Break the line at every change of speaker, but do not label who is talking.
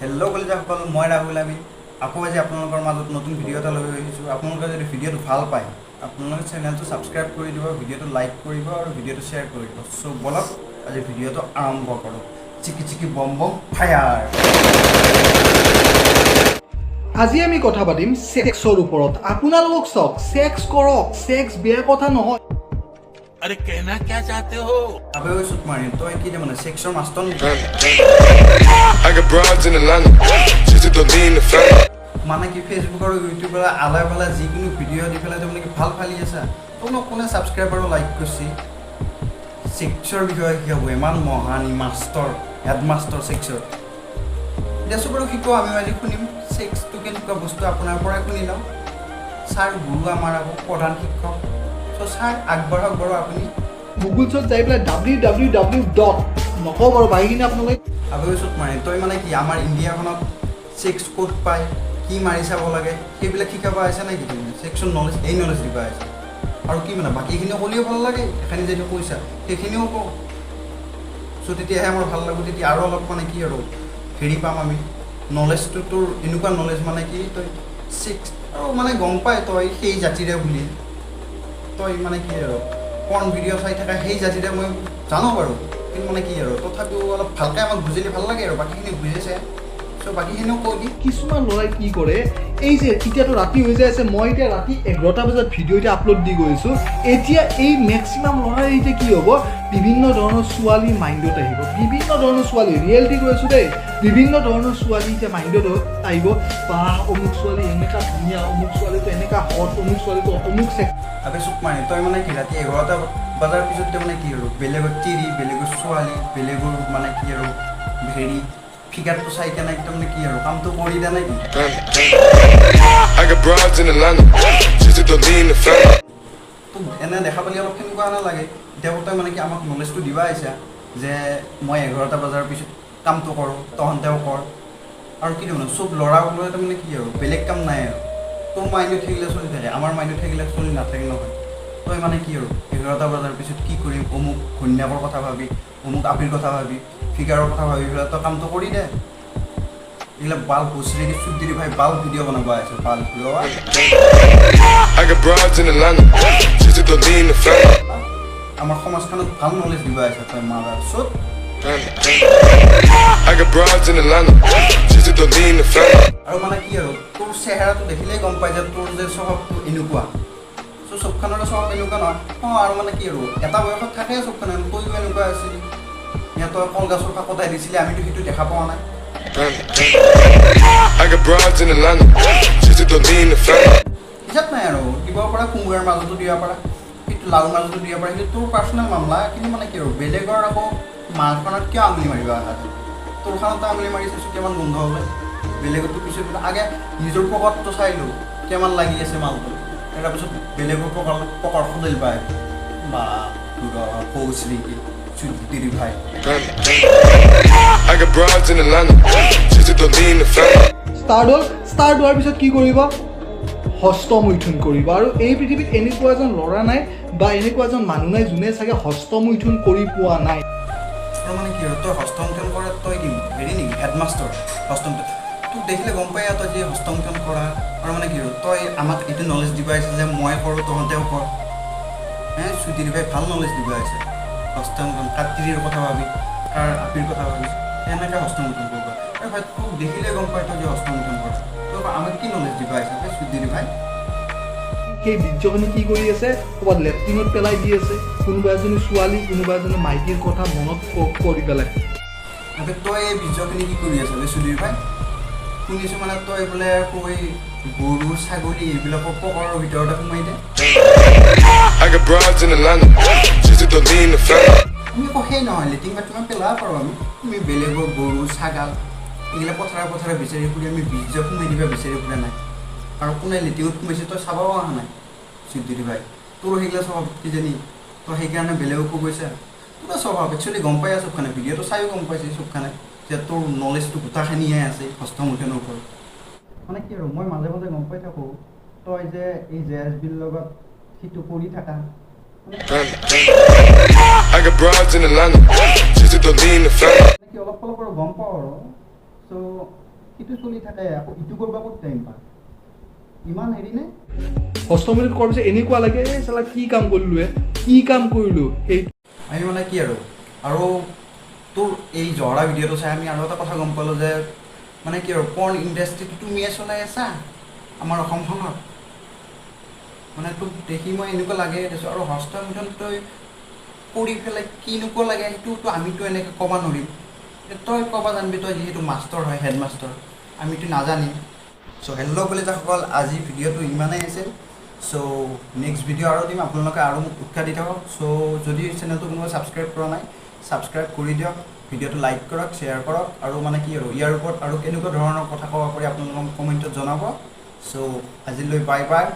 Hello' কলিজাসকল, মই ৰাহুল আমি আকৌ আজি আপোনালোকৰ মাজত নতুন ভিডিঅ' এটা লৈ আহিছোঁ। আপোনালোকে যদি ভিডিঅ'টো ভাল পায় আপোনালোকে চেনেলটো ছাবস্ক্ৰাইব কৰি দিব, ভিডিঅ'টো লাইক কৰিব আৰু ভিডিঅ'টো শ্বেয়াৰ কৰি দিব। চ' বলক আজি ভিডিঅ'টো আৰম্ভ কৰোঁ। চিকি চিকি বম বম ফায়াৰ।
আজি আমি কথা পাতিম সেক্সৰ ওপৰত। আপোনালোকক চাওক, সেক্স কৰক, সেক্স বেয়া কথা নহয়।
अरे कहना क्या चाहते हो?
আবে ঐ চুট মাৰি তই কি মানে সেক্সৰ মাষ্টৰ নেকি?
I got broads in Atlanta, just to lean the family.
মানে কি ফেচবুক আৰু ইউটিউবৰ আলাই পেলাই যিকোনো ভিডিঅ' দি পেলাই তুমি কি ভাল ফালি আছা? তোমাক কোনে ছাবস্ক্ৰাইব আৰু লাইক কৰিছে? সেক্সৰ বিষয়ে শিকাব ইমান মহান মাষ্টৰ, হেডমাষ্টৰ সেক্সৰ। দেছো বাৰু শিকোঁ, আমি আজি শুনিম সেক্সটো কেনেকুৱা বস্তু আপোনাৰ পৰাই শুনি লওঁ। ছাৰ গুৰু আমাৰ আকৌ প্ৰধান শিক্ষক। চ' ছাৰ আগবাঢ়ক বাৰু আপুনি।
গুগলছত যাই পেলাই www. নকওঁ বাৰু বাকীখিনি আপোনালোকে
আবেগৈ চুট মাৰি তই মানে কি আমাৰ ইণ্ডিয়াখনত ছেক্স ক'ত পায়, কি মাৰি চাব লাগে সেইবিলাক শিকাব আহিছে নেকি? তুমি ছেক্সৰ নলেজ এই নলেজ দিব আহিছে আৰু কি মানে বাকীখিনিও ক'লেও ভাল লাগে, এখানি যদি কৈছা সেইখিনিও কওঁ। চ' তেতিয়াহে আমাৰ ভাল লাগিব, তেতিয়া আৰু অলপ মানে কি আৰু হেৰি পাম আমি। নলেজটো তোৰ এনেকুৱা নলেজ মানে কি তই ছেক্স আৰু মানে গম পাই তই সেই জাতিৰে বুলি, তই মানে কি আৰু পৰ্ণ ভিডিঅ' চাই থকা সেই জাতিৰে মই জানো বাৰু, কিন্তু মানে কি আৰু তথাপিও অলপ ভালকৈ আমাক বুজিলে ভাল লাগে আৰু বাকীখিনি বুজিছে। চ' বাকীখিনিও কৈ দিম।
কিছুমান ল'ৰাই কি কৰে, এই যে এতিয়াতো ৰাতি হৈ যাই আছে, মই এতিয়া ৰাতি 11টা বজাত ভিডিঅ' এতিয়া আপলোড দি গৈছোঁ। এতিয়া এই মেক্সিমাম ল'ৰাই এতিয়া কি হ'ব, বিভিন্ন ধৰণৰ ছোৱালী মাইণ্ডত আহিব, বিভিন্ন ধৰণৰ ছোৱালী, ৰিয়েলিটি কৈছোঁ দেই, বিভিন্ন ধৰণৰ ছোৱালী এতিয়া মাইণ্ডত আহিব। বা অমুক ছোৱালী এনেকুৱা ধুনীয়া, অমুক ছোৱালীটো এনেকুৱা হট, অমুক ছোৱালীটো অমুক
আবে চুপ মাৰি তই মানে কি ৰাতি 11টা বজাৰ পিছত মানে কি আৰু বেলেগৰ তিৰি, বেলেগৰ ছোৱালী, বেলেগৰ মানে কি আৰু হেৰি ফিগাৰটো চাই কেনে একদম মানে কি আৰু কামটো কৰি দে নেকি?
I got broads in Atlanta, just to lean the family.
তোক এনে দেখা পালি অলপ কেনেকুৱা নালাগে? এতিয়া তই মানে কি আমাক নলেজটো দিবা আহিছা যে মই 11টা বজাৰ পিছত কামটো কৰোঁ, তহঁতেও কৰ। আৰু কি মানে চব ল'ৰাবোৰে তাৰমানে কি আৰু বেলেগ কাম নাই আৰু তোৰ মাইণ্ডত থাকিলে চলি থাকে, আমাৰ মাইণ্ডত থাকিলে চলি নাথাকে নহয়। তই মানে কি আৰু 11টা বজাৰ পিছত কি কৰিম, অমুক ঘৈণীয়েকৰ কথা ভাবি, অমুক আপিৰ কথা ভাবি, ফিগাৰৰ কথা ভাবি পেলাই তই কামটো কৰি দে। এইবিলাক বাল ভুচৰি দি চুট দি ভাই বাল ভিডিঅ' বনাব আছে, বাল video'.
I got broads in Atlanta, just to lean the family.
আমাৰ সমাজখনত ভাল নলেজ দিব আছে তই মাৰা চুট।
I got broads in Atlanta, just to lean the family.
আৰু মানে কি আৰু তোৰ চেহেৰাটো দেখিলেই গম পাই যে তোৰ যে স্বভাৱটো এনেকুৱা। চ' চবখনৰে স্বভাৱ এনেকুৱা নহয়। আৰু মানে কি আৰু এটা বয়সত থাকে চবখনে, তইও এনেকুৱা আছিলি। সিহঁতৰ কলগছৰ কাকতাই দিছিলে, আমিতো সেইটো দেখা পোৱা নাই।
I got broads in Atlanta, just to lean the family.
হিচাপ নাই আৰু দিব পৰা, কোমোৰাৰ মাজতো দিব পৰা, সেইটো লাউৰ মাজতো দিব পৰা, সেইটো তোৰ পাৰ্চনেল মামলা। কিন্তু মানে কি আৰু বেলেগৰ আকৌ মালখনত কিয় আঙুলি মাৰিব আহা? তোৰখনতো আঙুলি মাৰিছে কিমান গোন্ধ হ'লে, বেলেগতো পিছত আগে নিজৰ পকৰটো চাইলোঁ কিমান লাগি আছে মালটো, তাৰপিছত বেলেগৰ পকৰ সদায় পায় বা কৌশ্ৰী চুদ্দিৰি ভাই।
I got broads in Atlanta, just to lean the family.
Start হ'ল। ষ্টাৰ্ট হোৱাৰ পিছত কি কৰিব, হস্তমৈথুন কৰিব। আৰু এই পৃথিৱীত এনেকুৱা এজন ল'ৰা নাই বা এনেকুৱা এজন মানুহ নাই যোনে চাগে হস্তমৈথুন কৰি পোৱা নাই।
আৰু মানে কি আৰু তই হস্তমৈথুন কৰা তই কি হেৰি নেকি হেডমাষ্টৰ? হস্তমৈথুন তোক দেখিলে গম পাই তই যে হস্তমৈথুন কৰা। আৰু মানে কি আৰু তই আমাক এইটো নলেজ দিব আহিছে যে মই কৰোঁ তহঁতেও কৰ। চুটি দিবাই ভাল নলেজ দিব আহিছে। হস্তমৈথুন কাটিৰিৰ কথা ভাবি, কাৰ আপিৰ কথা ভাবি এনেকৈ হস্তমৈথুন কৰিব। আৰু ভাই তোক দেখিলে গম পাই তই যে হস্তমৈথুন কৰ। তই আমাক কি নলেজ দিব আহিছে ভাই চুটি দিবাই?
সেই বীৰ্যখিনি কি কৰি আছে, ক'ৰবাত লেট্ৰিনত পেলাই দি আছে। কোনোবা এজনী ছোৱালী, কোনোবা এজনী মাইকীৰ কথা মনত কৰি পেলাই।
তই এই বীৰ্যখিনি কি কৰি আছ চুটিৰ ভাই? শুনিছোঁ মানে তই বোলে কৈ গৰু ছাগলী এইবিলাকৰ পকৰৰ ভিতৰতে সোমাই দে।
I got broads in Atlanta, just to lean the family.
আমি আকৌ সেই নহয় লেট্ৰিন বাথৰুমত পেলাব পাৰোঁ আমি বেলেগৰ গৰু ছাগাল এইবিলাক পথাৰে পথাৰে বিচাৰি ফুৰি আমি বীৰ্য সোমাই দিবা বিচাৰি ফুৰা নাই। আৰু কোনে লেট্ৰিনত সোমাইছে তই চাব অহা নাই চুদ্দিৰি ভাই। তোৰ সেইগিলা স্বভাৱ কিজানি তই সেইকাৰণে বেলেগকো কৈছা। তোৰ স্বভাৱ একচুৱেলি গম পাই আছোঁ চবখানে, ভিডিঅ'টো চাইও গম পাইছে চবখানে যে তোৰ নলেজটো গোটাখিনিহে আছে হস্তমৈথুনৰ ওপৰত। মানে কি আৰু মই মাজে মাজে গম পাই থাকোঁ তই যে এই JSBৰ লগত সিটো কৰি থাকা।
I got broads in Atlanta, just to lean the family.
অলপ অলপ আৰু গম পাওঁ আৰু। চ' সেইটো চলি থাকে আকৌ ইটো কৰিব ক'ত টাইম পায় ইমান হেৰি নে
ষষ্ঠ মিনিট কৰাৰ পিছত এনেকুৱা লাগে এই চালা কি কাম কৰিলোঁ কি কাম কৰিলোঁ সেই
আমি মানে কি আৰু তোৰ এই জহৰা ভিডিঅ'টো চাই আমি আৰু এটা কথা গম পালোঁ যে মানে কি আৰু পৰ্ণ ইণ্ডাষ্ট্ৰিটো তুমিয়ে চলাই আছা আমাৰ অসমখনত মানে তোক দেখি মই এনেকুৱা লাগে দেখিছোঁ আৰু হস্তমিলন তই কৰি পেলাই কিনেকুৱা লাগে সেইটোতো আমিতো এনেকৈ ক'ব নোৱাৰিম তই ক'ব জানিবি তই যিহেতু মাষ্টৰ হয় হেডমাষ্টৰ আমিতো নাজানিম চ' হেল্ল' কলিজাসকল আজি ভিডিঅ'টো ইমানেই আছিল চ' নেক্সট ভিডিঅ' আৰু দিম আপোনালোকে আৰু মোক উৎসাহ দি থাকক চ' যদি চেনেলটো কোনোবাই ছাবস্ক্ৰাইব কৰা নাই ছাবস্ক্ৰাইব কৰি দিয়ক ভিডিঅ'টো লাইক কৰক শ্বেয়াৰ কৰক আৰু মানে কি আৰু ইয়াৰ ওপৰত আৰু কেনেকুৱা ধৰণৰ কথা ক'ব পাৰি আপোনালোকক কমেণ্টত জনাব চ' আজিলৈ বাই বাই